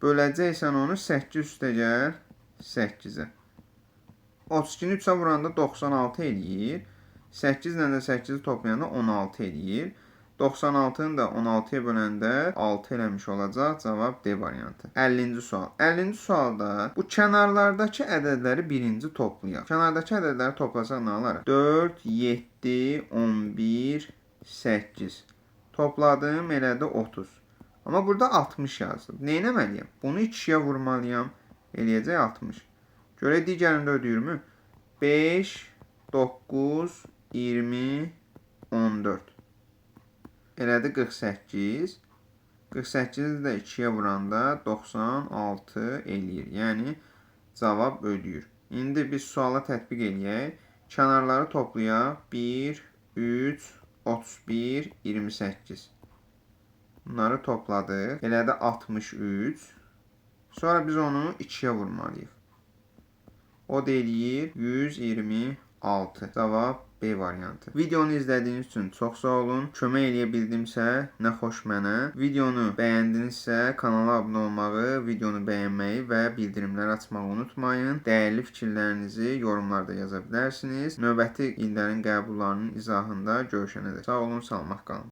Böləcəksən onu 8 üstəgəl 8-ə. 32-ni 3-ə vuranda 96 eləyir. 8 ilə də 8-i toplayanda 16 eləyir. 96-nı da 16-ya böləndə 6 eləmiş olacaq. Cavab D variantı. 50-ci sual. 50-ci sualda bu kənarlardakı ədədləri birinci toplayaq. Kənardakı ədədləri toplasaq nə alarıq? 4, 7, 11, 8. Topladım elədi 30. Amma burada 60 yazılıb. Nə etməliyəm? Bunu 2-yə vurmalıyam. Eləyəcək 60. Görək digərində ödəyirmi? 5, 9, 20, 14. Elədi 48. 48-i də 2-yə vuranda 96 eləyir. Yəni, cavab ödəyir. İndi biz suala tətbiq eləyək. Kənarları toplayaq. 1, 3, 31, 28. Bunları topladıq. Elədi 63. Sonra biz onu 2-yə vurmalıyıq. O da eləyir 126. Cavab B variantı. Videonu izlədiyiniz üçün çox sağ olun. Kömək eləyə bildimsə, nə xoş mənə. Videonu bəyəndinizsə, kanala abunə olmağı, videonu bəyənməyi və bildirimləri açmağı unutmayın. Dəyərli fikirlərinizi yorumlarda yaza bilərsiniz. Növbəti illərin qəbullarının izahında görüşənədək. Sağ olun, salamat qalın.